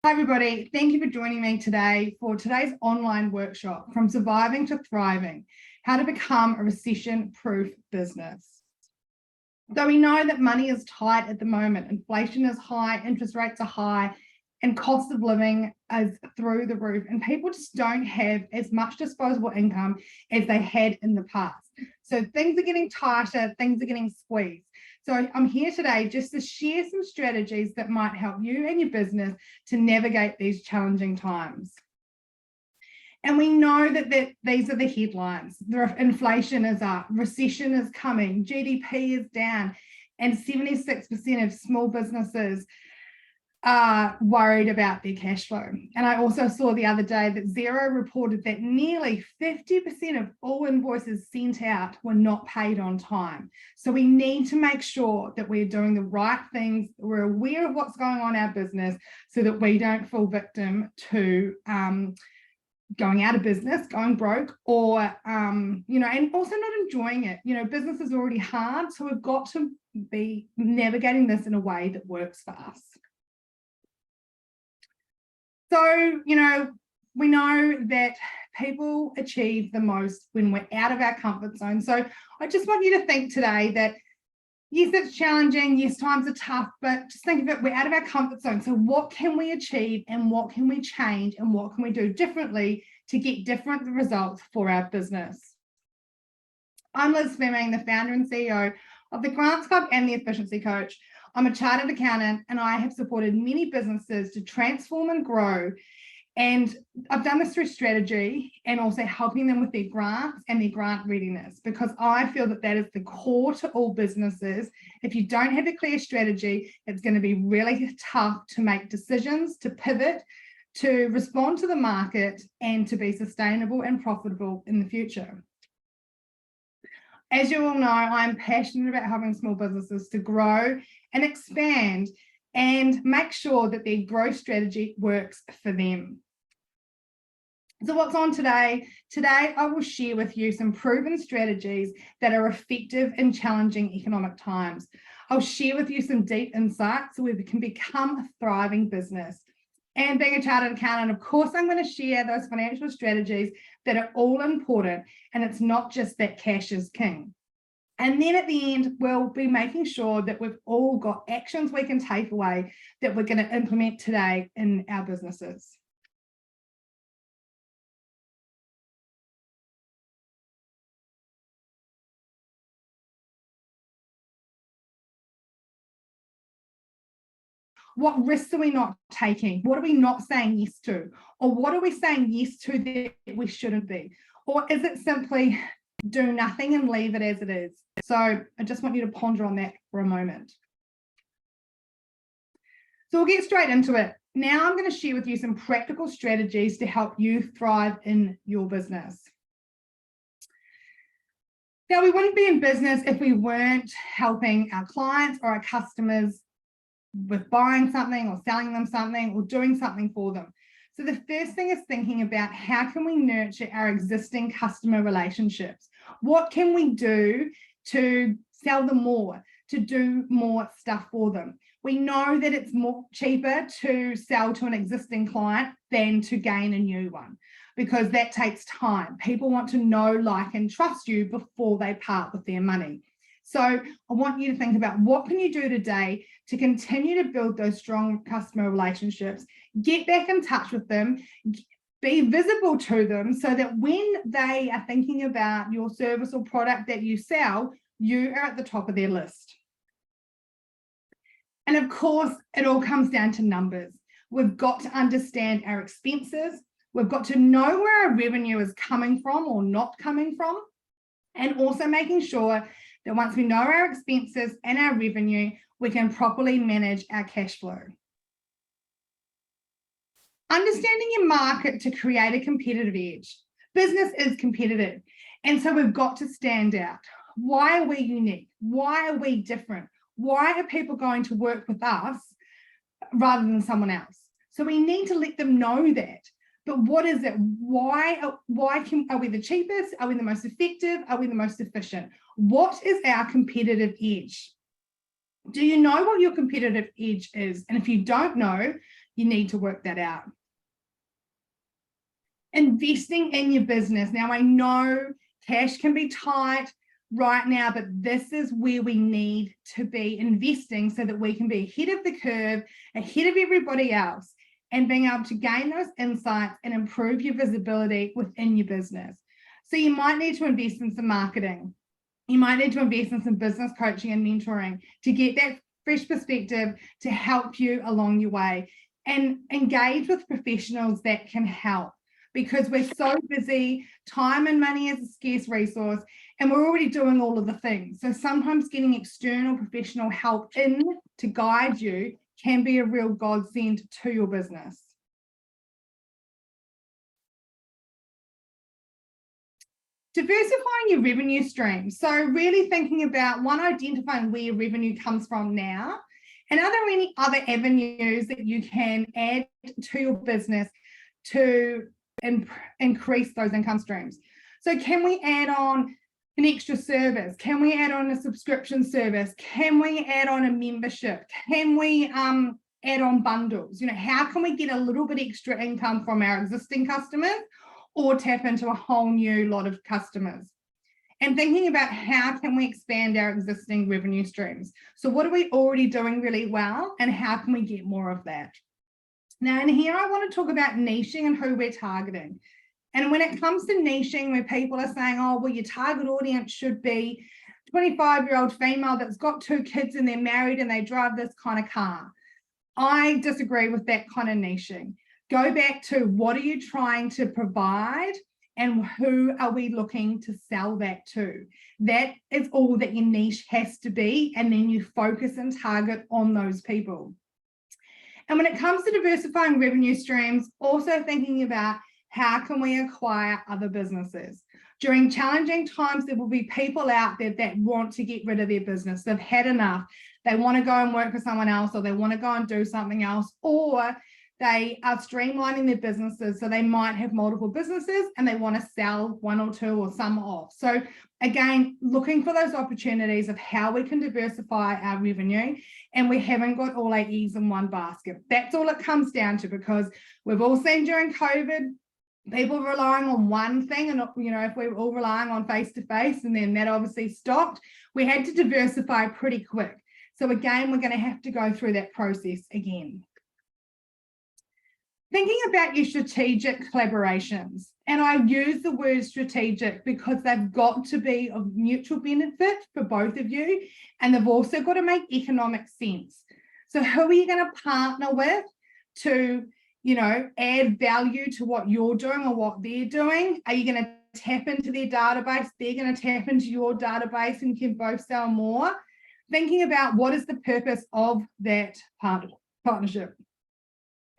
Hi everybody, thank you for joining me today for today's online workshop, From Surviving to Thriving, How to Become a Recession-Proof Business. So we know that money is tight at the moment, inflation is high, interest rates are high, and cost of living is through the roof, and people just don't have as much disposable income as they had in the past. So things are getting tighter, things are getting squeezed. So I'm here today just to share some strategies that might help you and your business to navigate these challenging times. And we know that these are the headlines. The inflation is up, recession is coming, GDP is down, and 76% of small businesses are worried about their cash flow. And I also saw the other day that Xero reported that nearly 50% of all invoices sent out were not paid on time. So we need to make sure that we're doing the right things, we're aware of what's going on in our business so that we don't fall victim to going out of business, going broke, or, and also not enjoying it. Business is already hard, so we've got to be navigating this in a way that works for us. So, we know that people achieve the most when we're out of our comfort zone. So I just want you to think today that, yes, it's challenging. Yes, times are tough, but just think of it, we're out of our comfort zone. So what can we achieve and what can we change and what can we do differently to get different results for our business? I'm Liz Fleming, the founder and CEO of the Grants Club and the Efficiency Coach. I'm a chartered accountant and I have supported many businesses to transform and grow. And I've done this through strategy and also helping them with their grants and their grant readiness, because I feel that that is the core to all businesses. If you don't have a clear strategy, it's going to be really tough to make decisions, to pivot, to respond to the market, and to be sustainable and profitable in the future. As you all know, I'm passionate about helping small businesses to grow and expand and make sure that their growth strategy works for them. So what's on today? Today, I will share with you some proven strategies that are effective in challenging economic times. I'll share with you some deep insights so we can become a thriving business. And being a chartered accountant, of course, I'm going to share those financial strategies that are all important, and it's not just that cash is king. And then at the end, we'll be making sure that we've all got actions we can take away that we're going to implement today in our businesses. What risks are we not taking? What are we not saying yes to? Or what are we saying yes to that we shouldn't be? Or is it simply do nothing and leave it as it is? So I just want you to ponder on that for a moment. So we'll get straight into it. Now I'm going to share with you some practical strategies to help you thrive in your business. Now, we wouldn't be in business if we weren't helping our clients or our customers with buying something or selling them something or doing something for them. So the first thing is thinking about how can we nurture our existing customer relationships? What can we do to sell them more, to do more stuff for them? We know that it's more cheaper to sell to an existing client than to gain a new one, because that takes time. People want to know, like, and trust you before they part with their money. So I want you to think about what can you do today to continue to build those strong customer relationships, get back in touch with them, be visible to them so that when they are thinking about your service or product that you sell, you are at the top of their list. And of course, it all comes down to numbers. We've got to understand our expenses. We've got to know where our revenue is coming from or not coming from, and also making sure that once we know our expenses and our revenue, we can properly manage our cash flow. Understanding your market to create a competitive edge. Business is competitive, and so we've got to stand out. Why are we unique? Why are we different? Why are people going to work with us rather than someone else? So we need to let them know that. But what is it? Why are we the cheapest? Are we the most effective? Are we the most efficient? What is our competitive edge? Do you know what your competitive edge is? And if you don't know, you need to work that out. Investing in your business. Now, I know cash can be tight right now, but this is where we need to be investing so that we can be ahead of the curve, ahead of everybody else, and being able to gain those insights and improve your visibility within your business. So you might need to invest in some marketing. You might need to invest in some business coaching and mentoring to get that fresh perspective to help you along your way, and engage with professionals that can help, because we're so busy. Time and money is a scarce resource, and we're already doing all of the things. So sometimes getting external professional help in to guide you can be a real godsend to your business. Diversifying your revenue streams. So really thinking about, one, identifying where your revenue comes from now, and are there any other avenues that you can add to your business to increase those income streams? So can we add on an extra service? Can we add on a subscription service? Can we add on a membership? Can we add on bundles? You know, how can we get a little bit extra income from our existing customers, or tap into a whole new lot of customers? And thinking about how can we expand our existing revenue streams. So what are we already doing really well, and how can we get more of that? Now, in here, I want to talk about niching and who we're targeting. And when it comes to niching, where people are saying, oh, well, your target audience should be 25-year-old female that's got 2 kids and they're married and they drive this kind of car. I disagree with that kind of niching. Go back to, what are you trying to provide, and who are we looking to sell that to? That is all that your niche has to be, and then you focus and target on those people. And when it comes to diversifying revenue streams, also thinking about, how can we acquire other businesses? During challenging times, there will be people out there that want to get rid of their business. They've had enough. They want to go and work for someone else, or they want to go and do something else, or they are streamlining their businesses. So they might have multiple businesses and they want to sell 1 or 2 or some off. So again, looking for those opportunities of how we can diversify our revenue, and we haven't got all our eggs in one basket. That's all it comes down to, because we've all seen during COVID, people relying on one thing, and you know, if we were all relying on face-to-face, and then that obviously stopped, we had to diversify pretty quick. So again, we're going to have to go through that process again. Thinking about your strategic collaborations, and I use the word strategic because they've got to be of mutual benefit for both of you, and they've also got to make economic sense. So who are you going to partner with to, you know, add value to what you're doing or what they're doing? Are you going to tap into their database? They're going to tap into your database, and you can both sell more. Thinking about, what is the purpose of that partnership?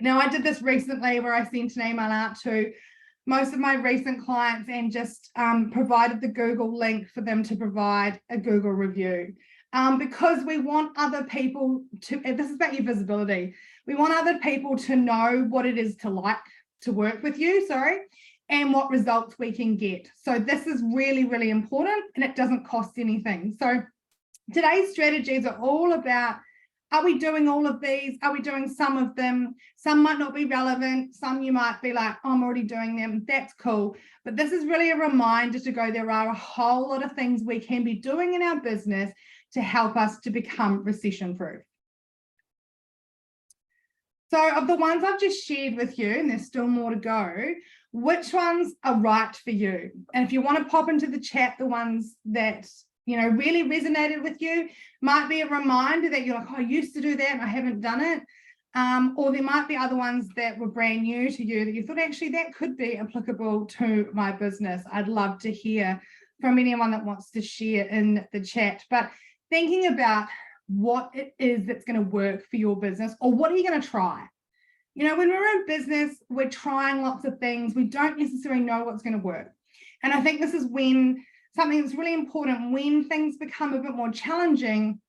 Now, I did this recently where I sent an email out to most of my recent clients and just provided the Google link for them to provide a Google review, because we want other people to, this is about your visibility, we want other people to know what it is to like to work with you, and what results we can get. So this is really, really important, and it doesn't cost anything. So today's strategies are all about, are we doing all of these? Are we doing some of them? Some might not be relevant. Some you might be like, oh, I'm already doing them. That's cool. But this is really a reminder to go, there are a whole lot of things we can be doing in our business to help us to become recession-proof. So of the ones I've just shared with you, and there's still more to go, which ones are right for you? And if you want to pop into the chat, the ones that, you know, really resonated with you, might be a reminder that you're like, oh, I used to do that and I haven't done it. Or there might be other ones that were brand new to you that you thought, actually, that could be applicable to my business. I'd love to hear from anyone that wants to share in the chat. But thinking about what it is that's going to work for your business, or what are you going to try? You know, when we're in business, we're trying lots of things. We don't necessarily know what's going to work. And I think this is when something that's really important, when things become a bit more challenging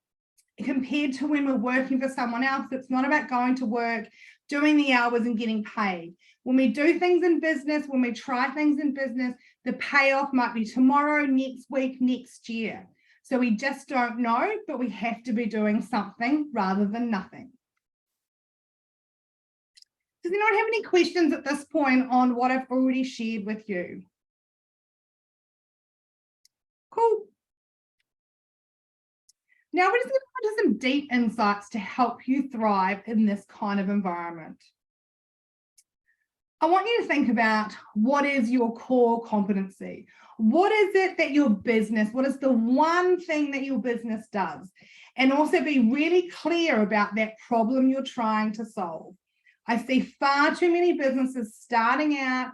compared to when we're working for someone else. It's not about going to work, doing the hours and getting paid. When we do things in business, when we try things in business, the payoff might be tomorrow, next week, next year. So we just don't know, but we have to be doing something rather than nothing. Does anyone have any questions at this point on what I've already shared with you? Cool. Now we're just going to go into some deep insights to help you thrive in this kind of environment. I want you to think about what is your core competency. What is it that your business, what is the one thing that your business does? And also be really clear about that problem you're trying to solve. I see far too many businesses starting out,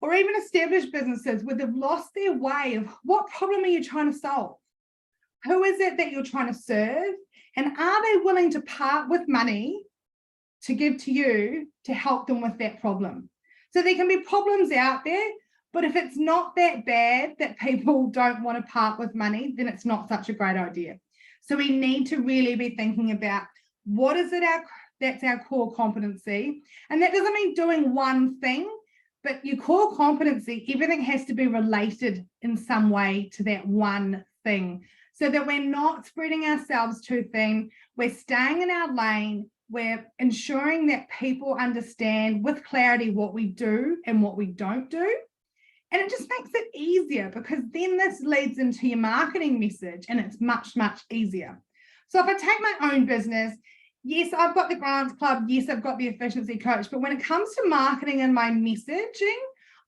or even established businesses, where they've lost their way of what problem are you trying to solve? Who is it that you're trying to serve? And are they willing to part with money to give to you to help them with that problem? So there can be problems out there, but if it's not that bad that people don't want to part with money, then it's not such a great idea. So we need to really be thinking about what is it that's our core competency. And that doesn't mean doing one thing, but your core competency, everything has to be related in some way to that one thing, so that we're not spreading ourselves too thin, we're staying in our lane, we're ensuring that people understand with clarity what we do and what we don't do. And it just makes it easier, because then this leads into your marketing message and it's much, much easier. So if I take my own business, yes, I've got the Grants Club, yes, I've got the Efficiency Coach, but when it comes to marketing and my messaging,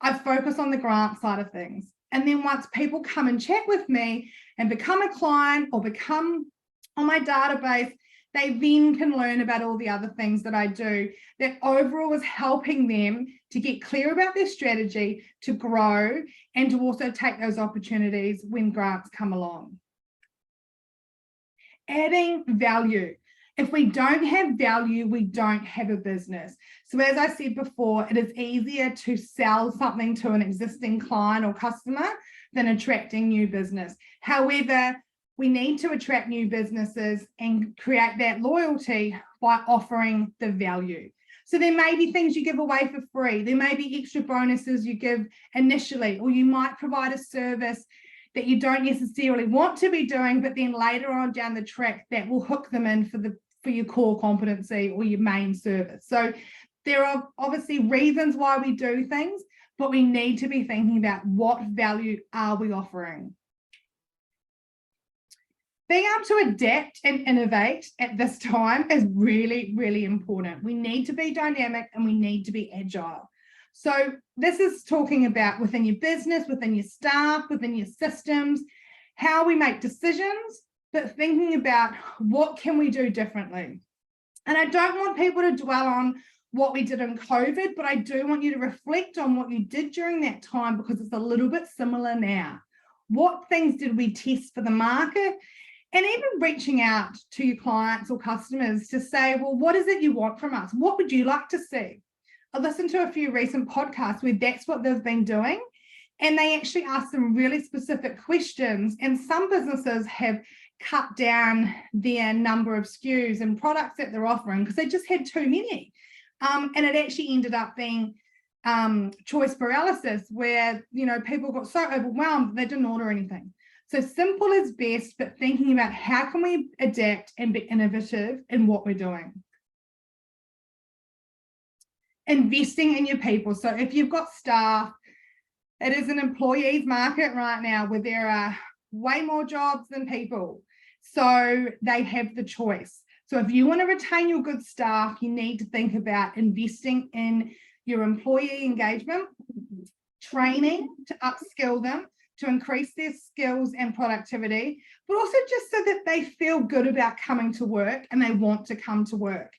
I focus on the grant side of things. And then once people come and chat with me and become a client or become on my database, they then can learn about all the other things that I do that overall is helping them to get clear about their strategy, to grow, and to also take those opportunities when grants come along. Adding value. If we don't have value, we don't have a business. So as I said before, it is easier to sell something to an existing client or customer than attracting new business. However, we need to attract new businesses and create that loyalty by offering the value. So there may be things you give away for free. There may be extra bonuses you give initially, or you might provide a service that you don't necessarily want to be doing, but then later on down the track that will hook them in for your core competency or your main service. So there are obviously reasons why we do things, but we need to be thinking about what value are we offering. Being able to adapt and innovate at this time is really, really important. We need to be dynamic and we need to be agile. So this is talking about within your business, within your staff, within your systems, how we make decisions, but thinking about what can we do differently. And I don't want people to dwell on what we did in COVID, but I do want you to reflect on what you did during that time, because it's a little bit similar now. What things did we test for the market? And even reaching out to your clients or customers to say, well, what is it you want from us? What would you like to see? I listened to a few recent podcasts where that's what they've been doing. And they actually asked some really specific questions. And some businesses have cut down their number of SKUs and products that they're offering because they just had too many. And it actually ended up being choice paralysis, where, you know, people got so overwhelmed they didn't order anything. So simple is best, but thinking about how can we adapt and be innovative in what we're doing. Investing in your people. So if you've got staff, it is an employees market right now where there are way more jobs than people. So they have the choice. So if you want to retain your good staff, you need to think about investing in your employee engagement, training to upskill them, to increase their skills and productivity, but also just so that they feel good about coming to work and they want to come to work.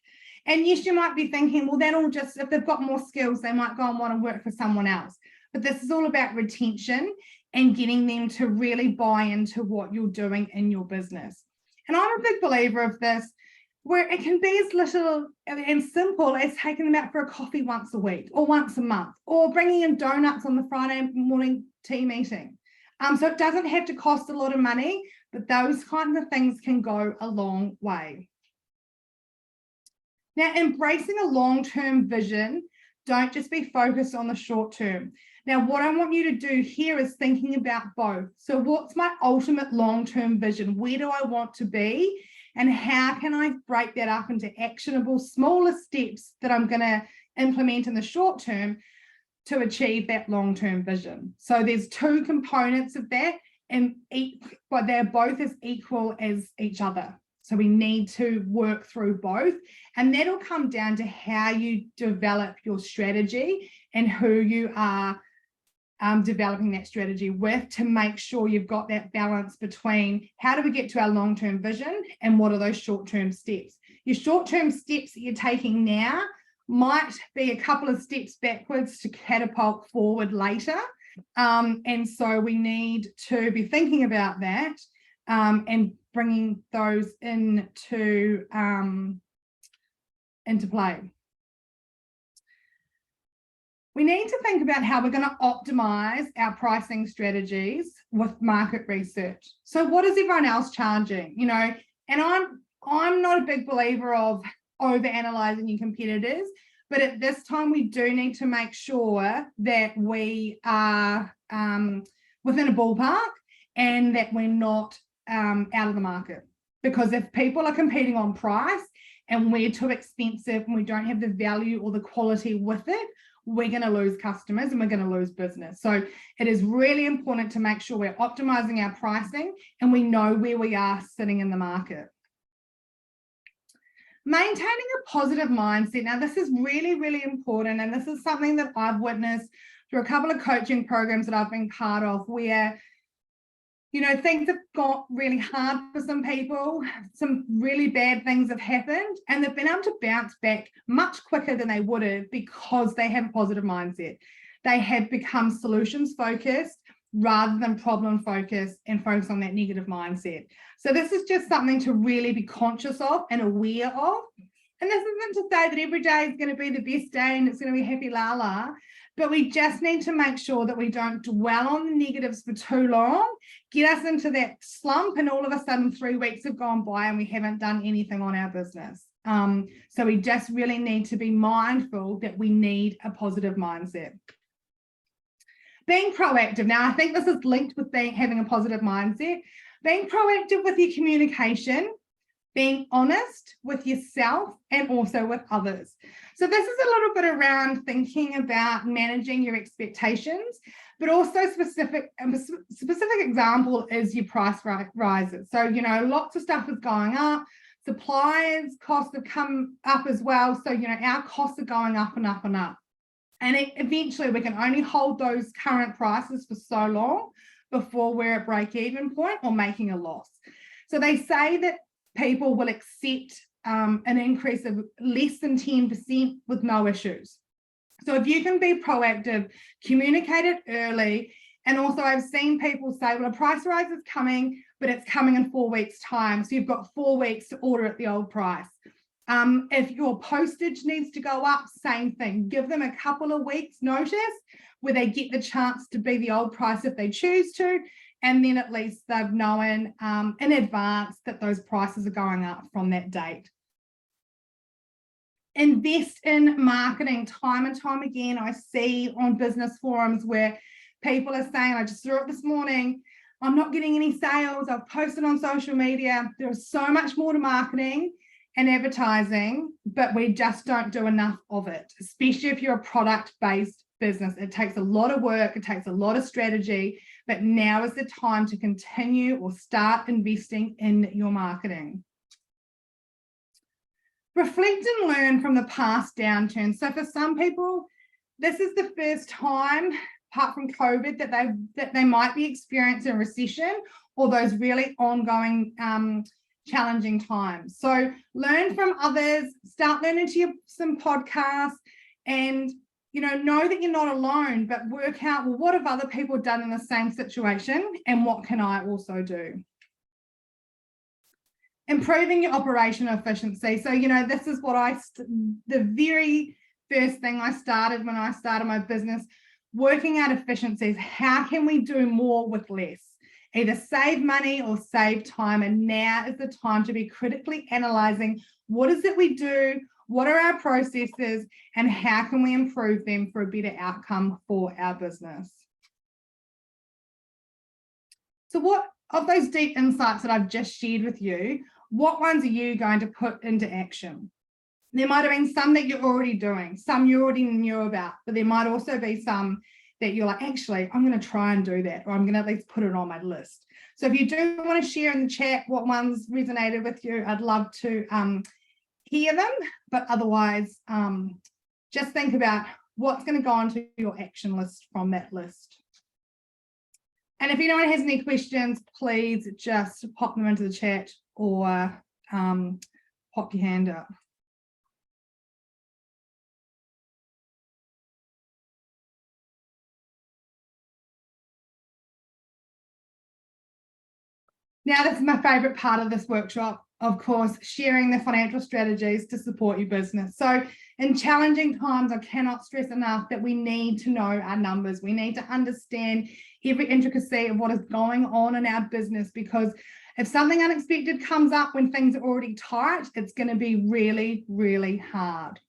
And yes, you might be thinking, well, that'll just, if they've got more skills, they might go and want to work for someone else. But this is all about retention and getting them to really buy into what you're doing in your business. And I'm a big believer of this, where it can be as little and simple as taking them out for a coffee once a week or once a month, or bringing in donuts on the Friday morning tea meeting. So it doesn't have to cost a lot of money, but those kinds of things can go a long way. Now, embracing a long-term vision, don't just be focused on the short term. Now, what I want you to do here is thinking about both. So what's my ultimate long-term vision? Where do I want to be? and how can I break that up into actionable, smaller steps that I'm going to implement in the short term to achieve that long-term vision. So there's two components of that, but they're both as equal as each other. So we need to work through both, and that'll come down to how you develop your strategy and who you are developing that strategy with, to make sure you've got that balance between how do we get to our long-term vision and what are those short-term steps. Your short-term steps that you're taking now might be a couple of steps backwards to catapult forward later. And so we need to be thinking about that and bringing those into play. We need to think about how we're going to optimize our pricing strategies with market research. So what is everyone else charging? You know, and I'm not a big believer of over-analyzing your competitors, but at this time we do need to make sure that we are within a ballpark and that we're not out of the market. Because if people are competing on price and we're too expensive and we don't have the value or the quality with it, we're going to lose customers and we're going to lose business. So it is really important to make sure we're optimizing our pricing and we know where we are sitting in the market. Maintaining a positive mindset. Now, this is really, really important. And this is something that I've witnessed through a couple of coaching programs that I've been part of, where, you know, things have got really hard for some people. Some really bad things have happened and they've been able to bounce back much quicker than they would have because they have a positive mindset. They have become solutions focused rather than problem focused and focus on that negative mindset. So this is just something to really be conscious of and aware of. And this isn't to say that every day is going to be the best day and it's going to be happy la, but we just need to make sure that we don't dwell on the negatives for too long, get us into that slump, and all of a sudden 3 weeks have gone by and we haven't done anything on our business. So we just really need to be mindful that we need a positive mindset. Being proactive. Now, I think this is linked with having a positive mindset. Being proactive with your communication, being honest with yourself and also with others. So this is a little bit around thinking about managing your expectations, but also specific example is your price rises. So, you know, lots of stuff is going up. Suppliers' costs have come up as well. So, you know, our costs are going up and up and up. And eventually we can only hold those current prices for so long before we're at break-even point or making a loss. So they say that people will accept an increase of less than 10% with no issues. So if you can be proactive, communicate it early. And also I've seen people say, well, a price rise is coming, but it's coming in 4 weeks' time. So you've got 4 weeks to order at the old price. If your postage needs to go up, same thing. Give them a couple of weeks notice where they get the chance to be the old price if they choose to. And then at least they've known in advance that those prices are going up from that date. Invest in marketing. Time and time again, I see on business forums where people are saying, I just saw it this morning, I'm not getting any sales. I've posted on social media. There's so much more to marketing and advertising, but we just don't do enough of it, especially if you're a product-based business. It takes a lot of work, it takes a lot of strategy, but now is the time to continue or start investing in your marketing. Reflect and learn from the past downturns. So for some people, this is the first time, apart from COVID, that they might be experiencing a recession or those really ongoing challenging times. So learn from others, start learning to some podcasts, and know that you're not alone, but work out, well, what have other people done in the same situation and what can I also do? Improving your operational efficiency. So, this is what the very first thing I started when I started my business, working out efficiencies. How can we do more with less? Either save money or save time. And now is the time to be critically analyzing what is it we do, what are our processes, and how can we improve them for a better outcome for our business? So what of those deep insights that I've just shared with you, what ones are you going to put into action? There might have been some that you're already doing, some you already knew about, but there might also be some that you're like, actually, I'm going to try and do that, or I'm going to at least put it on my list. So if you do want to share in the chat what ones resonated with you, I'd love to hear them, but otherwise, just think about what's going to go onto your action list from that list. And if anyone has any questions, please just pop them into the chat or pop your hand up. Now, this is my favorite part of this workshop, of course, sharing the financial strategies to support your business. So in challenging times, I cannot stress enough that we need to know our numbers. We need to understand every intricacy of what is going on in our business, because if something unexpected comes up when things are already tight, it's going to be really, really hard.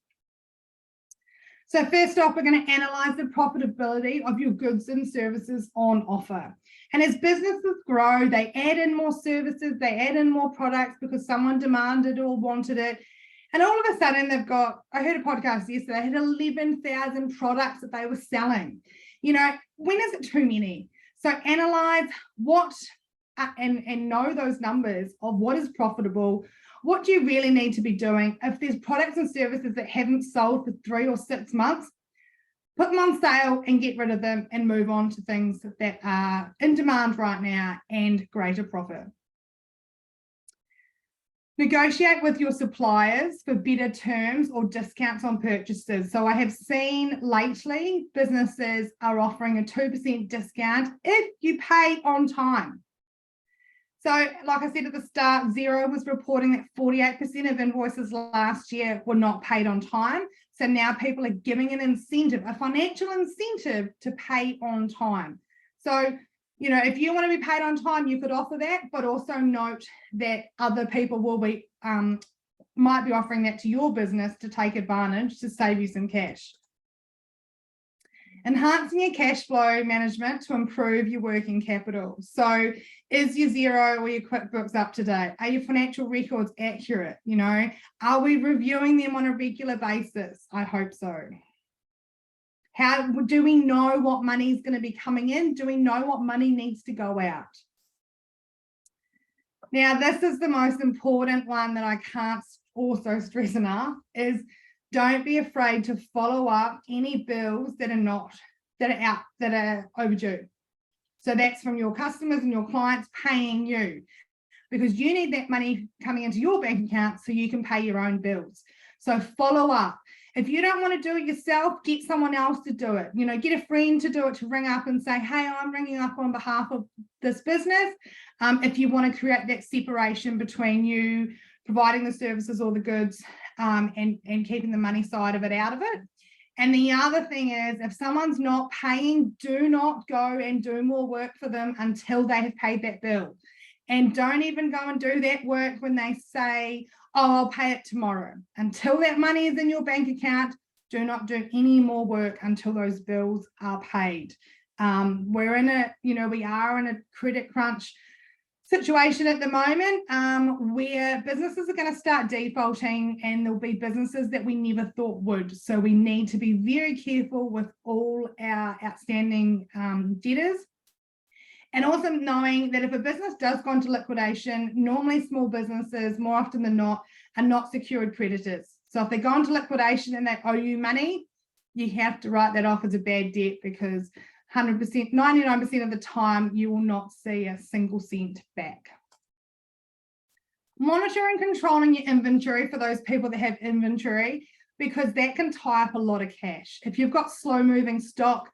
So first off, we're going to analyze the profitability of your goods and services on offer. And as businesses grow, they add in more services, they add in more products because someone demanded or wanted it. And all of a sudden they've got, I heard a podcast yesterday, they had 11,000 products that they were selling. You know, when is it too many? So analyze what and know those numbers of what is profitable. What do you really need to be doing? If there's products and services that haven't sold for 3 or 6 months, put them on sale and get rid of them and move on to things that are in demand right now and greater profit. Negotiate with your suppliers for better terms or discounts on purchases. So I have seen lately businesses are offering a 2% discount if you pay on time. So like I said at the start, Xero was reporting that 48% of invoices last year were not paid on time. So now people are giving an incentive, a financial incentive to pay on time. So, you know, if you want to be paid on time, you could offer that, but also note that other people will be, might be offering that to your business to take advantage to save you some cash. Enhancing your cash flow management to improve your working capital. So is your Xero or your QuickBooks up to date? Are your financial records accurate? You know, are we reviewing them on a regular basis? I hope so. How do we know what money is going to be coming in? Do we know what money needs to go out? Now, this is the most important one that I can't also stress enough, is don't be afraid to follow up any bills that are overdue. So that's from your customers and your clients paying you, because you need that money coming into your bank account so you can pay your own bills. So follow up. If you don't want to do it yourself, get someone else to do it. You know, get a friend to do it, to ring up and say, hey, I'm ringing up on behalf of this business. If you want to create that separation between you providing the services or the goods and keeping the money side of it out of it. And the other thing is, if someone's not paying, do not go and do more work for them until they have paid that bill. And don't even go and do that work when they say, oh, I'll pay it tomorrow. Until that money is in your bank account, do not do any more work until those bills are paid. We're in a, you know, we are in a credit crunch situation at the moment where businesses are going to start defaulting, and there'll be businesses that we never thought would. So we need to be very careful with all our outstanding debtors. And also knowing that if a business does go into liquidation, normally small businesses, more often than not, are not secured creditors. So if they go into liquidation and they owe you money, you have to write that off as a bad debt, because 100%, 99% of the time, you will not see a single cent back. Monitor and controlling your inventory for those people that have inventory, because that can tie up a lot of cash. If you've got slow moving stock,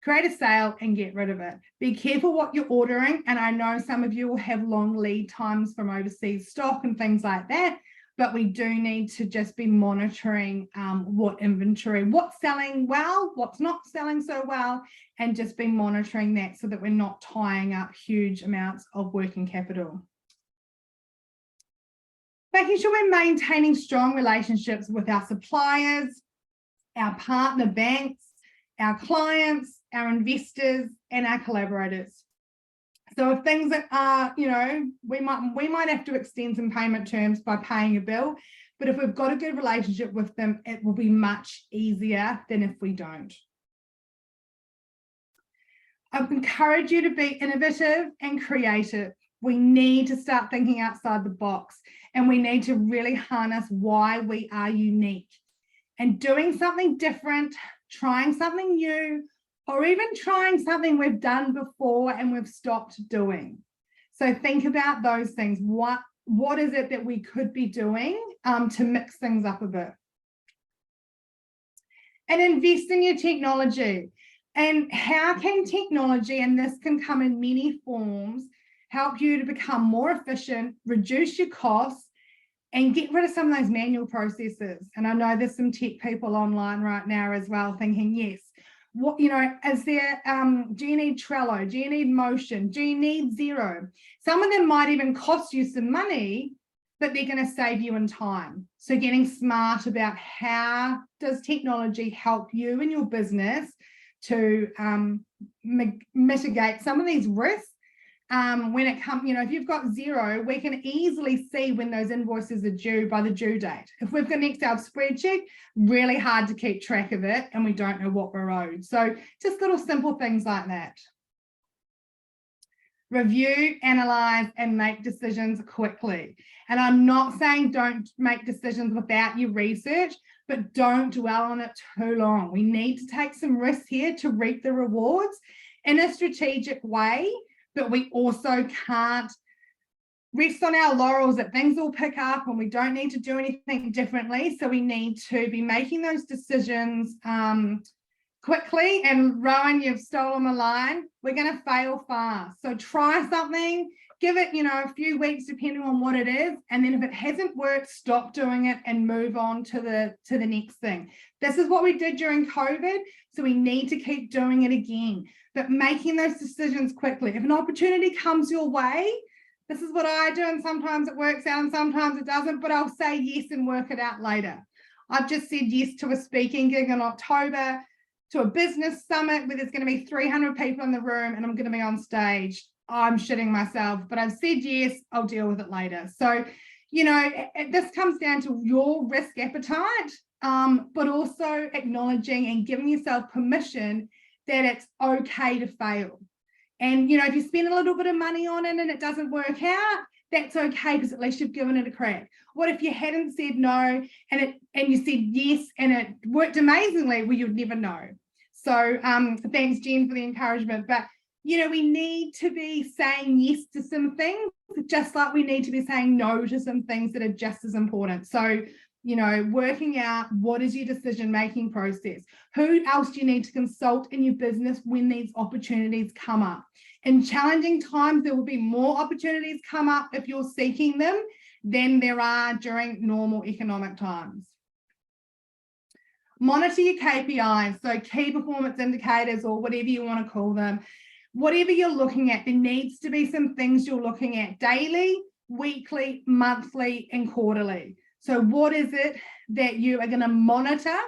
create a sale and get rid of it. Be careful what you're ordering. And I know some of you will have long lead times from overseas stock and things like that, but we do need to just be monitoring what inventory, what's selling well, what's not selling so well, and just be monitoring that so that we're not tying up huge amounts of working capital. Making sure we're maintaining strong relationships with our suppliers, our partner banks, our clients, our investors, and our collaborators. So if things that are, we might have to extend some payment terms by paying a bill, but if we've got a good relationship with them, it will be much easier than if we don't. I encourage you to be innovative and creative. We need to start thinking outside the box, and we need to really harness why we are unique. And doing something different, trying something new, or even trying something we've done before and we've stopped doing. So think about those things. What is it that we could be doing to mix things up a bit? And invest in your technology. And how can technology, and this can come in many forms, help you to become more efficient, reduce your costs, and get rid of some of those manual processes? And I know there's some tech people online right now as well thinking, yes, what, is there, do you need Trello? Do you need Motion? Do you need Xero? Some of them might even cost you some money, but they're going to save you in time. So getting smart about how does technology help you and your business to mitigate some of these risks. When it comes, if you've got Xero, we can easily see when those invoices are due by the due date. If we've got an Excel spreadsheet, really hard to keep track of it and we don't know what we're owed. So just little simple things like that. Review, analyze, and make decisions quickly. And I'm not saying don't make decisions without your research, but don't dwell on it too long. We need to take some risks here to reap the rewards in a strategic way, but we also can't rest on our laurels that things will pick up and we don't need to do anything differently. So we need to be making those decisions quickly. And Rowan, you've stolen my line. We're going to fail fast. So try something, give it, a few weeks depending on what it is. And then if it hasn't worked, stop doing it and move on to the next thing. This is what we did during COVID. So we need to keep doing it again, but making those decisions quickly. If an opportunity comes your way, this is what I do. And sometimes it works out and sometimes it doesn't, but I'll say yes and work it out later. I've just said yes to a speaking gig in October, to a business summit where there's going to be 300 people in the room and I'm going to be on stage. I'm shitting myself, but I've said yes, I'll deal with it later. So, this comes down to your risk appetite, but also acknowledging and giving yourself permission that it's okay to fail. And, if you spend a little bit of money on it and it doesn't work out, that's okay because at least you've given it a crack. What if you hadn't said no and you said yes and it worked amazingly? Well, you'd never know. So thanks, Jen, for the encouragement. But, we need to be saying yes to some things, just like we need to be saying no to some things that are just as important. So, working out what is your decision-making process? Who else do you need to consult in your business when these opportunities come up? In challenging times, there will be more opportunities come up if you're seeking them than there are during normal economic times. Monitor your KPIs, so key performance indicators or whatever you want to call them. Whatever you're looking at, there needs to be some things you're looking at daily, weekly, monthly, and quarterly. So what is it that you are going to monitor?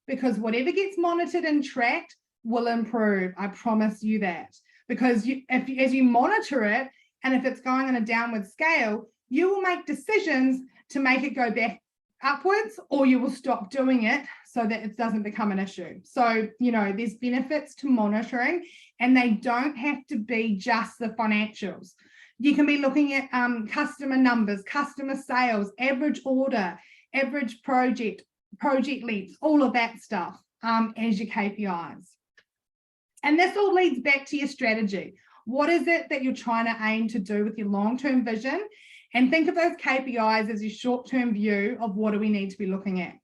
Because whatever gets monitored and tracked will improve. I promise you that. Because as you monitor it, and if it's going on a downward scale, you will make decisions to make it go back upwards, or you will stop doing it so that it doesn't become an issue. So, there's benefits to monitoring, and they don't have to be just the financials. You can be looking at customer numbers, customer sales, average order, average project length, all of that stuff as your KPIs. And this all leads back to your strategy. What is it that you're trying to aim to do with your long-term vision? And think of those KPIs as your short-term view of what do we need to be looking at.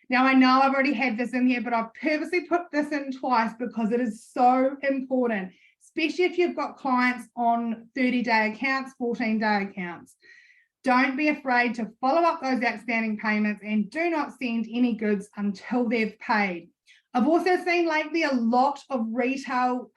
Now, I know I've already had this in here, but I've purposely put this in twice because it is so important, especially if you've got clients on 30-day accounts, 14-day accounts. Don't be afraid to follow up those outstanding payments and do not send any goods until they've paid. I've also seen lately a lot of retail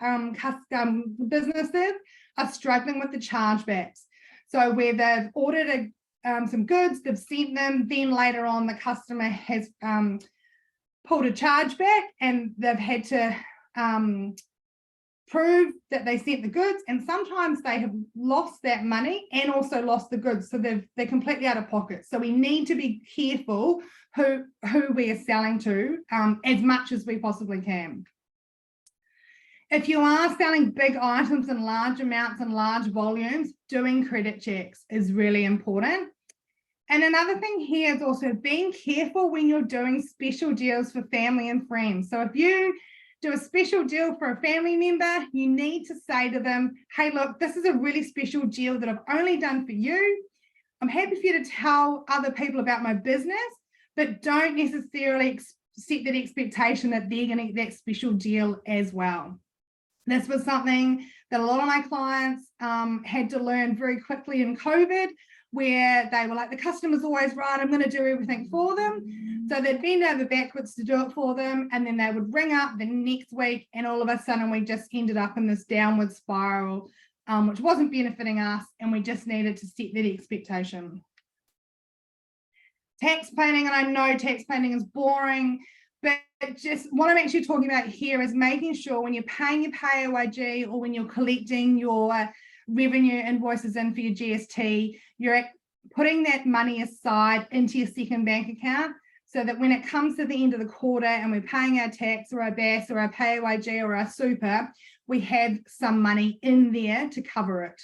businesses are struggling with the chargebacks. So where they've ordered some goods, they've sent them, then later on the customer has pulled a chargeback and they've had to prove that they sent the goods, and sometimes they have lost that money and also lost the goods, so they're completely out of pocket. So we need to be careful who we are selling to as much as we possibly can. If you are selling big items in large amounts and large volumes, doing credit checks is really important. And another thing here is also being careful when you're doing special deals for family and friends. So if you do a special deal for a family member, you need to say to them, hey, look, this is a really special deal that I've only done for you. I'm happy for you to tell other people about my business, but don't necessarily set that expectation that they're going to get that special deal as well. This was something that a lot of my clients had to learn very quickly in COVID, where they were like, the customer's always right, I'm going to do everything for them. So they'd bend over backwards to do it for them, and then they would ring up the next week, and all of a sudden we just ended up in this downward spiral, which wasn't benefiting us, and we just needed to set that expectation. Tax planning, and I know tax planning is boring, but just what I'm actually talking about here is making sure when you're paying your PAYG or when you're collecting your revenue invoices in for your GST, you're putting that money aside into your second bank account, so that when it comes to the end of the quarter and we're paying our tax or our BAS or our PAYG or our super, we have some money in there to cover it.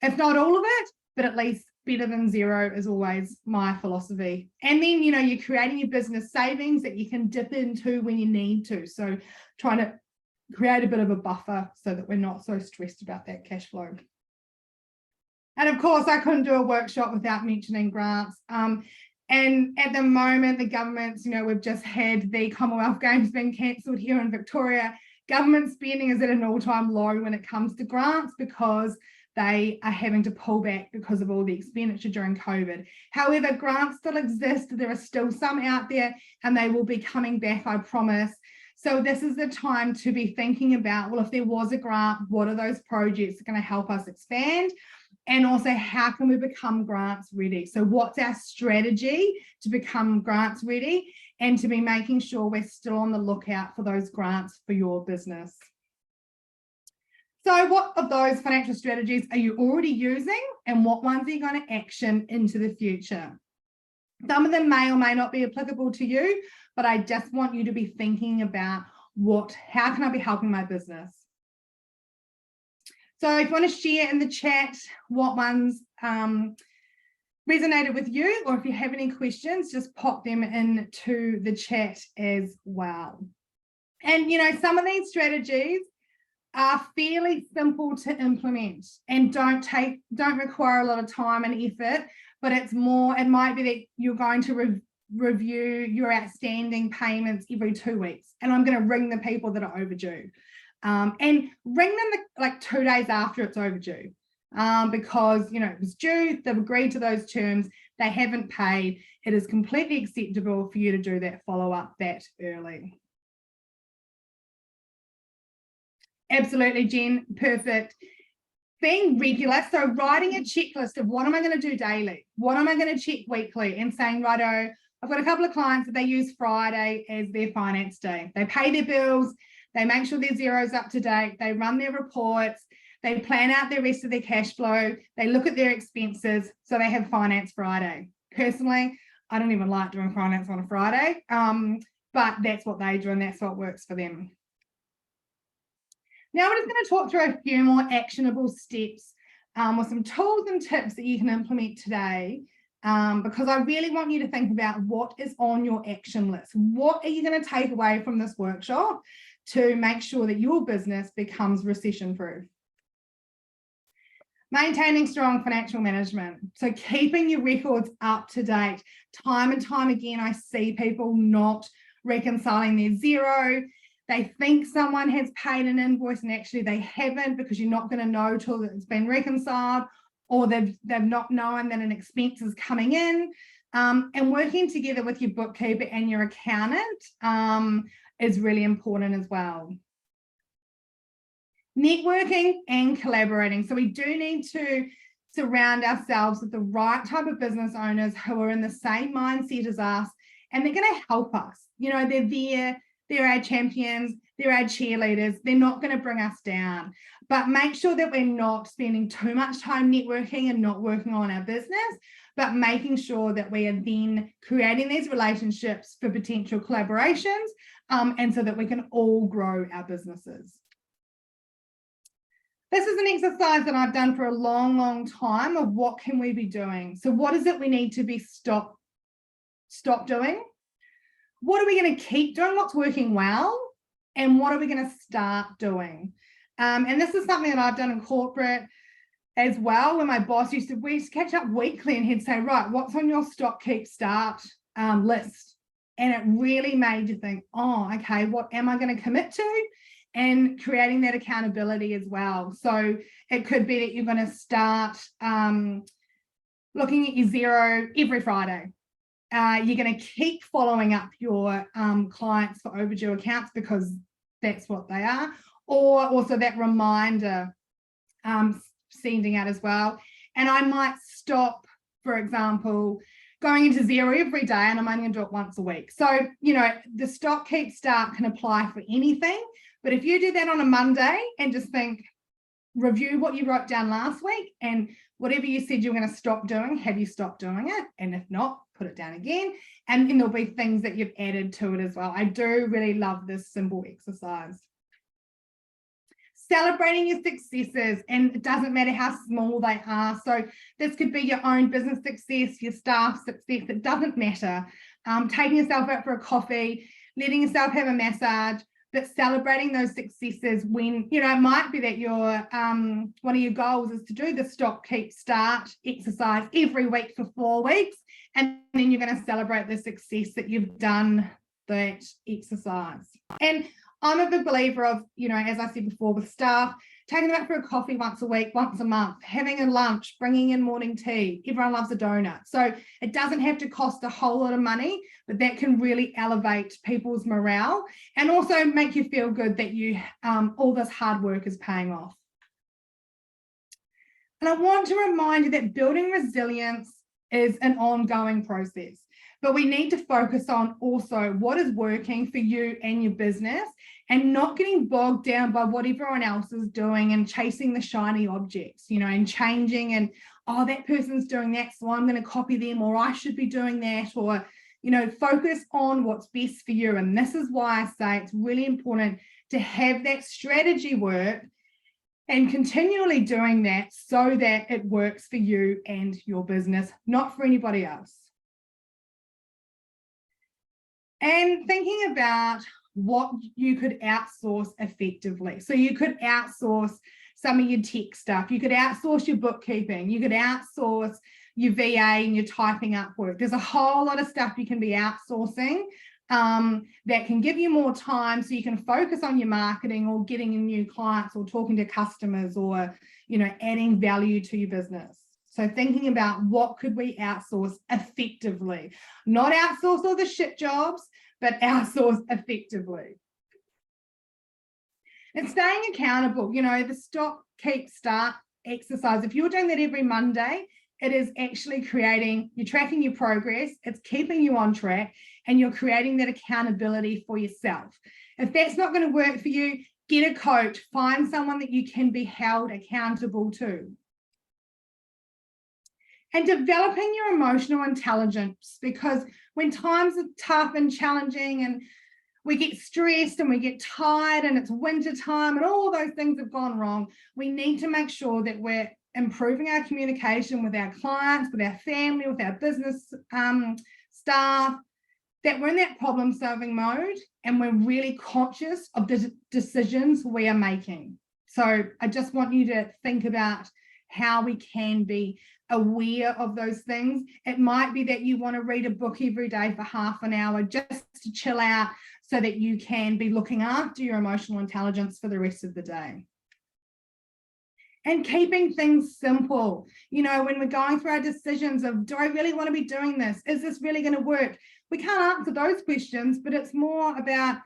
If not all of it, but at least better than zero is always my philosophy. And then, you know, you're creating your business savings that you can dip into when you need to. So trying to create a bit of a buffer so that we're not so stressed about that cash flow. And of course, I couldn't do a workshop without mentioning grants. And at the moment, the government's, you know, we've just had the Commonwealth Games being cancelled here in Victoria. Government spending is at an all-time low when it comes to grants, because they are having to pull back because of all the expenditure during COVID. However, grants still exist. There are still some out there, and they will be coming back, I promise. So this is the time to be thinking about, well, if there was a grant, what are those projects that are going to help us expand? And also, how can we become grants ready? So what's our strategy to become grants ready and to be making sure we're still on the lookout for those grants for your business? So what of those financial strategies are you already using, and what ones are you going to action into the future? Some of them may or may not be applicable to you, but I just want you to be thinking about how can I be helping my business? So if you want to share in the chat what ones resonated with you, or if you have any questions, just pop them into the chat as well. And, you know, some of these strategies are fairly simple to implement and don't require a lot of time and effort, but it might be that you're going to review your outstanding payments every 2 weeks, and I'm going to ring the people that are overdue, and ring them like 2 days after it's overdue, because, you know, it was due, they've agreed to those terms, they haven't paid. It is completely acceptable for you to do that follow-up that early. Absolutely, Jen, perfect. Being regular, so writing a checklist of what am I going to do daily, what am I going to check weekly, and saying, righto, I've got a couple of clients that they use Friday as their finance day. They pay their bills, they make sure their zero's up to date, they run their reports, they plan out the rest of their cash flow, they look at their expenses, so they have finance Friday. Personally, I don't even like doing finance on a Friday, but that's what they do and that's what works for them. Now we're just going to talk through a few more actionable steps with some tools and tips that you can implement today, because I really want you to think about what is on your action list. What are you going to take away from this workshop to make sure that your business becomes recession-proof? Maintaining strong financial management. So keeping your records up to date. Time and time again, I see people not reconciling their zero. They think someone has paid an invoice and actually they haven't, because you're not going to know till it's been reconciled, or they've not known that an expense is coming in. And working together with your bookkeeper and your accountant is really important as well. Networking and collaborating. So we do need to surround ourselves with the right type of business owners who are in the same mindset as us, and they're going to help us. You know, they're there. They're our champions. they're our cheerleaders. They're not going to bring us down, but make sure that we're not spending too much time networking and not working on our business, but making sure that we are then creating these relationships for potential collaborations, and so that we can all grow our businesses. This is an exercise that I've done for a long, long time of what can we be doing? So what is it we need to be stop doing? What are we going to keep doing? What's working well? And what are we going to start doing? And this is something that I've done in corporate as well, when my boss used to catch up weekly and he'd say, right, what's on your stop, keep, start list? And it really made you think, oh, okay, what am I going to commit to? And creating that accountability as well. So it could be that you're going to start looking at your zero every Friday. You're going to keep following up your clients for overdue accounts because that's what they are, or also that reminder sending out as well. And I might stop, for example, going into zero every day, and I'm only going to do it once a week. So, you know, the stop, keep, start can apply for anything. But if you do that on a Monday and just think, review what you wrote down last week, and whatever you said you were going to stop doing, have you stopped doing it? And if not, put it down again. And then there'll be things that you've added to it as well. I do really love this simple exercise. Celebrating your successes, and it doesn't matter how small they are. So this could be your own business success, your staff success, it doesn't matter. Taking yourself out for a coffee, letting yourself have a massage, but celebrating those successes when, you know, it might be that your one of your goals is to do the stop, keep, start exercise every week for 4 weeks, and then you're going to celebrate the success that you've done that exercise. And I'm a big believer of, you know, as I said before, with staff, taking them out for a coffee once a week, once a month, having a lunch, bringing in morning tea. Everyone loves a donut. So it doesn't have to cost a whole lot of money, but that can really elevate people's morale and also make you feel good that you all this hard work is paying off. And I want to remind you that building resilience is an ongoing process, but we need to focus on also what is working for you and your business, and not getting bogged down by what everyone else is doing and chasing the shiny objects, you know, and changing and, oh, that person's doing that, so I'm going to copy them, or I should be doing that, or, you know, focus on what's best for you. And this is why I say it's really important to have that strategy work and continually doing that so that it works for you and your business, not for anybody else. And thinking about what you could outsource effectively. So you could outsource some of your tech stuff. You could outsource your bookkeeping. You could outsource your VA and your typing up work. There's a whole lot of stuff you can be outsourcing that can give you more time so you can focus on your marketing or getting in new clients or talking to customers or, you know, adding value to your business. So thinking about what could we outsource effectively, not outsource all the shit jobs, but outsource effectively. And staying accountable, you know, the stop, keep, start exercise. If you're doing that every Monday, it is actually you're tracking your progress, it's keeping you on track, and you're creating that accountability for yourself. If that's not going to work for you, get a coach, find someone that you can be held accountable to. And developing your emotional intelligence, because when times are tough and challenging and we get stressed and we get tired and it's winter time and all those things have gone wrong, we need to make sure that we're improving our communication with our clients, with our family, with our business staff, that we're in that problem-solving mode and we're really conscious of the decisions we are making. So I just want you to think about how we can be aware of those things. It might be that you want to read a book every day for half an hour just to chill out so that you can be looking after your emotional intelligence for the rest of the day. And keeping things simple. You know, when we're going through our decisions of, do I really want to be doing this? Is this really going to work? We can't answer those questions, but it's more about,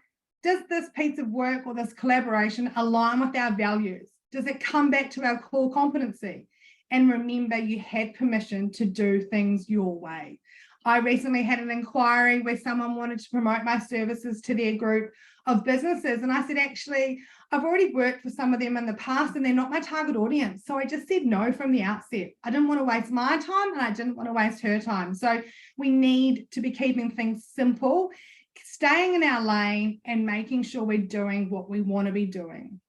does this piece of work or this collaboration align with our values? Does it come back to our core competency? And remember, you have permission to do things your way. I recently had an inquiry where someone wanted to promote my services to their group of businesses. And I said, actually, I've already worked for some of them in the past and they're not my target audience. So I just said no from the outset. I didn't want to waste my time and I didn't want to waste her time. So we need to be keeping things simple, staying in our lane and making sure we're doing what we want to be doing.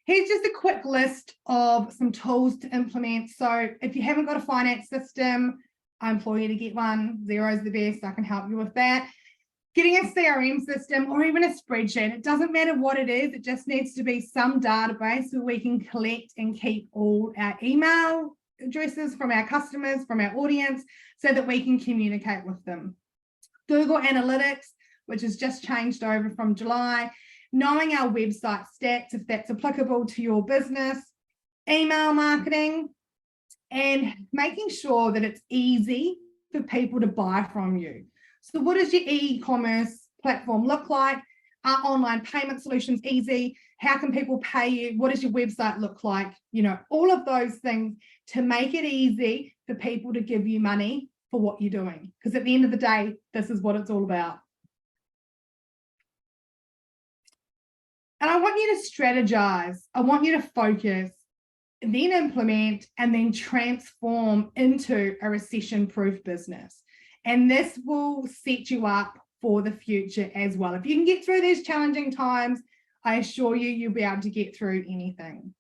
Here's just a quick list of some tools to implement. So if you haven't got a finance system, I implore you to get one. Xero is the best. I can help you with that. Getting a CRM system or even a spreadsheet, it doesn't matter what it is. It just needs to be some database where we can collect and keep all our email addresses from our customers, from our audience, so that we can communicate with them. Google Analytics, which has just changed over from July, knowing our website stats, if that's applicable to your business, email marketing, and making sure that it's easy for people to buy from you. So what does your e-commerce platform look like? Are online payment solutions easy? How can people pay you? What does your website look like? You know, all of those things to make it easy for people to give you money for what you're doing. Because at the end of the day, this is what it's all about. And I want you to strategize. I want you to focus, then implement, and then transform into a recession-proof business. And this will set you up for the future as well. If you can get through these challenging times, I assure you, you'll be able to get through anything.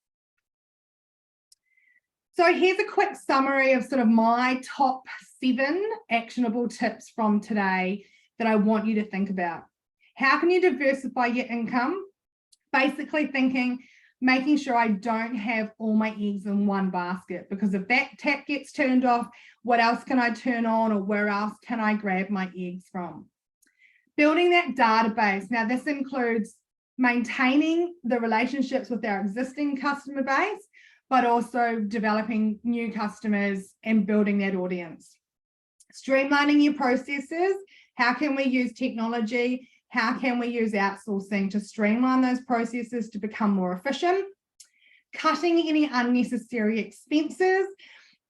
So here's a quick summary of sort of my top 7 actionable tips from today that I want you to think about. How can you diversify your income? Basically thinking, making sure I don't have all my eggs in one basket, because if that tap gets turned off, what else can I turn on, or where else can I grab my eggs from? Building that database. Now, this includes maintaining the relationships with our existing customer base, but also developing new customers and building that audience. Streamlining your processes. How can we use technology? How can we use outsourcing to streamline those processes to become more efficient? Cutting any unnecessary expenses.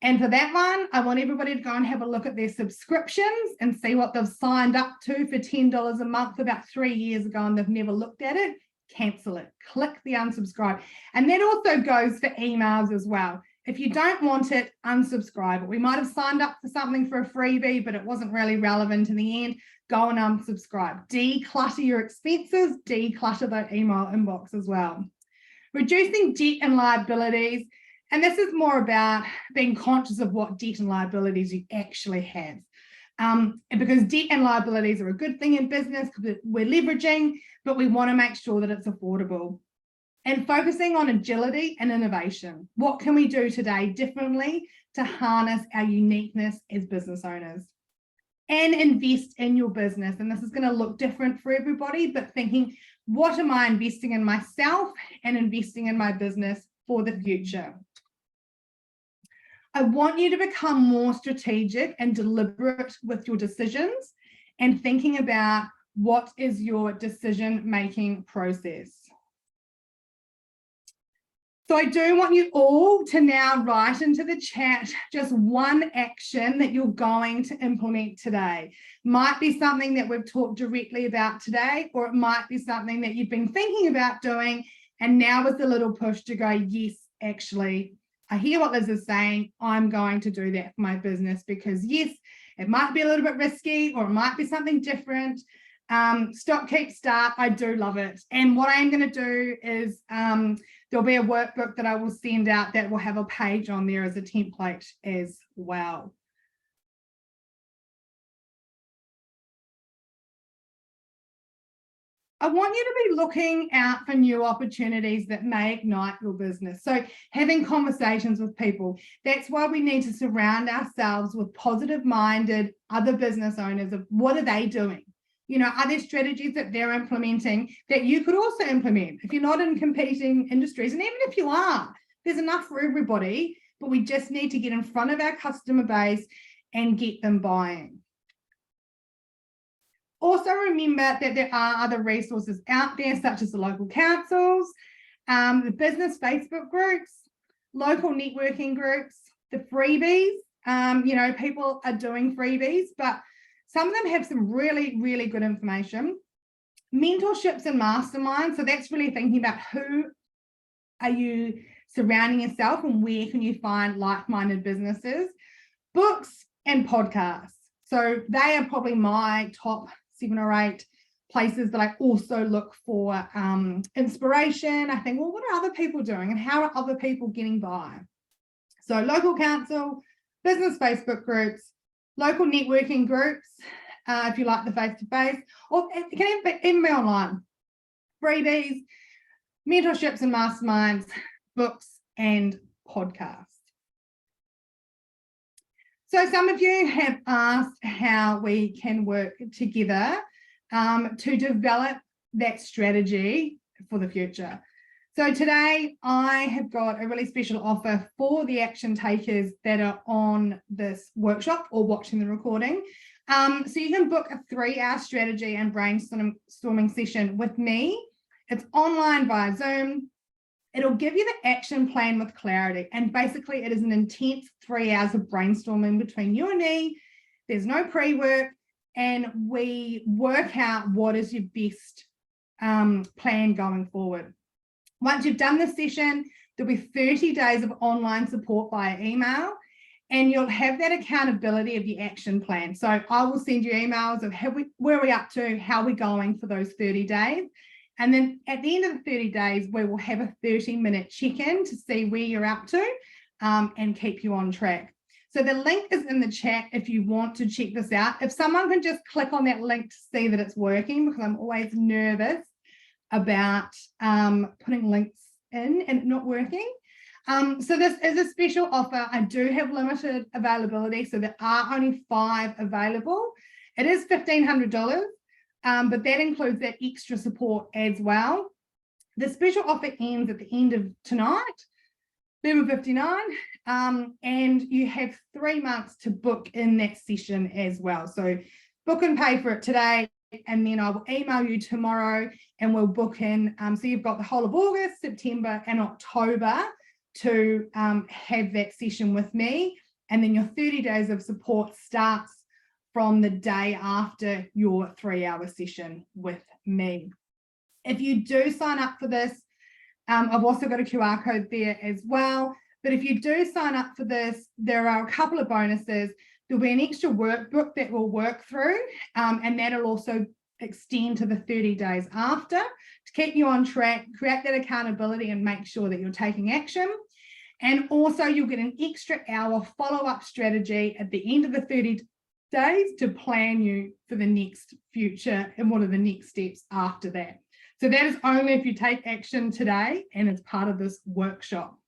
And for that one, I want everybody to go and have a look at their subscriptions and see what they've signed up to for $10 a month about 3 years ago and they've never looked at it. Cancel it. Click the unsubscribe. And that also goes for emails as well. If you don't want it, unsubscribe it. We might have signed up for something for a freebie, but it wasn't really relevant in the end. Go and unsubscribe. Declutter your expenses, declutter the email inbox as well. Reducing debt and liabilities. And this is more about being conscious of what debt and liabilities you actually have. Because debt and liabilities are a good thing in business because we're leveraging, but we want to make sure that it's affordable. And focusing on agility and innovation. What can we do today differently to harness our uniqueness as business owners? And invest in your business. And this is going to look different for everybody, but thinking, what am I investing in myself and investing in my business for the future? I want you to become more strategic and deliberate with your decisions and thinking about what is your decision-making process. So I do want you all to now write into the chat just one action that you're going to implement today. Might be something that we've talked directly about today, or it might be something that you've been thinking about doing, and now is the little push to go, yes, actually, I hear what Liz is saying. I'm going to do that for my business because, yes, it might be a little bit risky or it might be something different. Stop, keep, start. I do love it. And what I am going to do is there'll be a workbook that I will send out that will have a page on there as a template as well. I want you to be looking out for new opportunities that may ignite your business. So having conversations with people, that's why we need to surround ourselves with positive-minded other business owners of what are they doing? You know, are there strategies that they're implementing that you could also implement if you're not in competing industries? And even if you are, there's enough for everybody, but we just need to get in front of our customer base and get them buying. Also remember that there are other resources out there, such as the local councils, the business Facebook groups. local networking groups, the freebies. People are doing freebies, but some of them have some really, really good information. Mentorships and masterminds. So that's really thinking about who are you surrounding yourself and where can you find like-minded businesses. Books and podcasts. So they are probably my top 7 or 8 places that I also look for inspiration. I think, well, what are other people doing and how are other people getting by? So local council, business Facebook groups, local networking groups, if you like the face-to-face, or it can even be online. Freebies, mentorships and masterminds, books and podcasts. So some of you have asked how we can work together to develop that strategy for the future. So today I have got a really special offer for the action takers that are on this workshop or watching the recording. So you can book a 3-hour strategy and brainstorming session with me. It's online via Zoom. It'll give you the action plan with clarity. And basically it is an intense 3 hours of brainstorming between you and me. There's no pre-work, and we work out what is your best plan going forward. Once you've done this session, there'll be 30 days of online support via email, and you'll have that accountability of the action plan. So I will send you emails of where are we up to, how are we going for those 30 days. And then at the end of the 30 days, we will have a 30-minute check-in to see where you're up to and keep you on track. So the link is in the chat if you want to check this out. If someone can just click on that link to see that it's working, because I'm always nervous about putting links in and it not working. So this is a special offer. I do have limited availability, so there are only 5 available. It is $1,500, but that includes that extra support as well. The special offer ends at the end of tonight, 11:59, and you have 3 months to book in that session as well. So book and pay for it today, and then I will email you tomorrow and we'll book in. So you've got the whole of August, September and October to have that session with me. And then your 30 days of support starts from the day after your 3-hour session with me. If you do sign up for this, I've also got a QR code there as well. But if you do sign up for this, there are a couple of bonuses. There'll be an extra workbook that we'll work through, and that'll also extend to the 30 days after to keep you on track, create that accountability and make sure that you're taking action. And also you'll get an extra hour follow-up strategy at the end of the 30 days to plan you for the next future and what are the next steps after that. So that is only if you take action today and it's part of this workshop.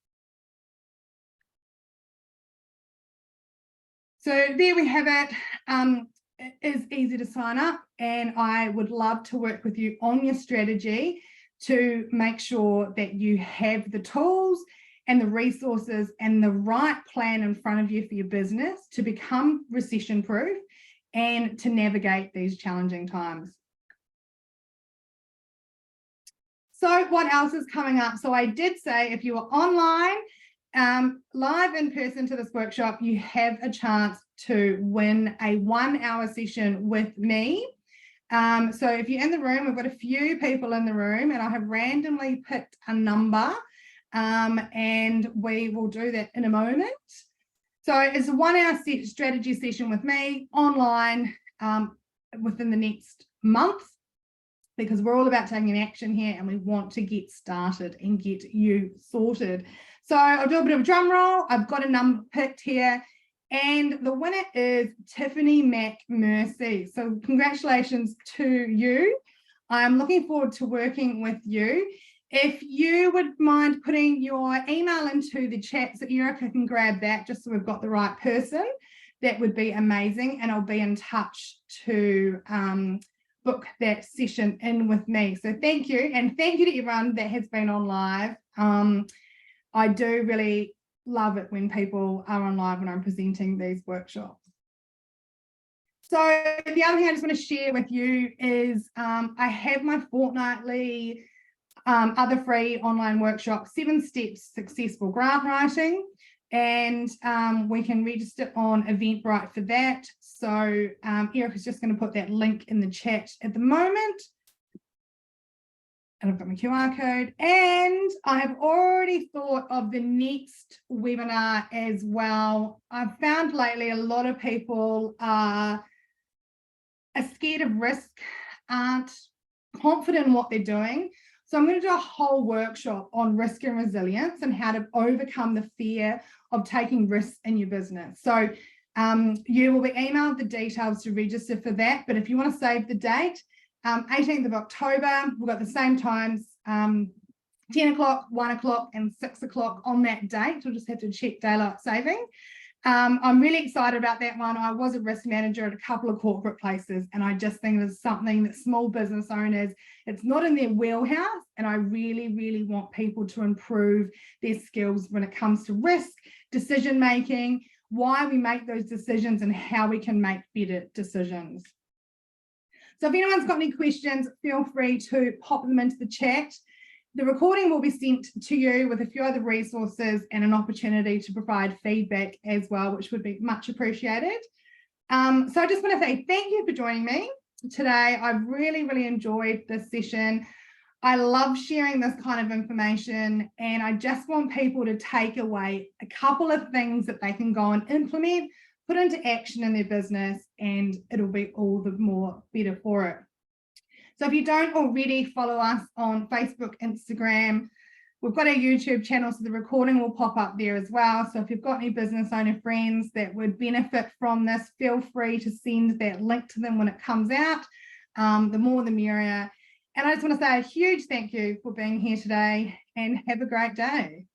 So there we have it. It is easy to sign up, and I would love to work with you on your strategy to make sure that you have the tools and the resources and the right plan in front of you for your business to become recession-proof and to navigate these challenging times. So what else is coming up? So I did say if you are online, live in person to this workshop, you have a chance to win a 1-hour session with me. So if you're in the room, we've got a few people in the room and I have randomly picked a number and we will do that in a moment. So it's a 1-hour strategy session with me online within the next month, because we're all about taking action here and we want to get started and get you sorted. So I'll do a bit of a drum roll. I've got a number picked here, and the winner is Tiffany McMurphy. So congratulations to you. I'm looking forward to working with you. If you would mind putting your email into the chat so Erica can grab that just so we've got the right person, that would be amazing. And I'll be in touch to book that session in with me. So thank you. And thank you to everyone that has been on live. I do really love it when people are on live when I'm presenting these workshops. So the other thing I just want to share with you is I have my fortnightly other free online workshops, 7 steps successful grant writing, and we can register on Eventbrite for that. So Eric is just going to put that link in the chat at the moment. And I've got my QR code, and I have already thought of the next webinar as well. I've found lately a lot of people are scared of risk, aren't confident in what they're doing. So I'm going to do a whole workshop on risk and resilience and how to overcome the fear of taking risks in your business. So you will be emailed the details to register for that. But if you want to save the date, 18th of October, we've got the same times, 10 o'clock, 1 o'clock, and 6 o'clock on that date. We'll just have to check daylight saving. I'm really excited about that one. I was a risk manager at a couple of corporate places, and I just think there's something that small business owners, it's not in their wheelhouse, and I really, really want people to improve their skills when it comes to risk, decision making, why we make those decisions, and how we can make better decisions. So if anyone's got any questions, feel free to pop them into the chat. The recording will be sent to you with a few other resources and an opportunity to provide feedback as well, which would be much appreciated. So I just want to say thank you for joining me today. I've really, really enjoyed this session. I love sharing this kind of information, and I just want people to take away a couple of things that they can go and implement, put into action in their business, and it'll be all the more better for it. So if you don't already follow us on Facebook, Instagram, we've got our YouTube channel, so the recording will pop up there as well. So if you've got any business owner friends that would benefit from this, feel free to send that link to them when it comes out. The more the merrier. And I just want to say a huge thank you for being here today, and have a great day.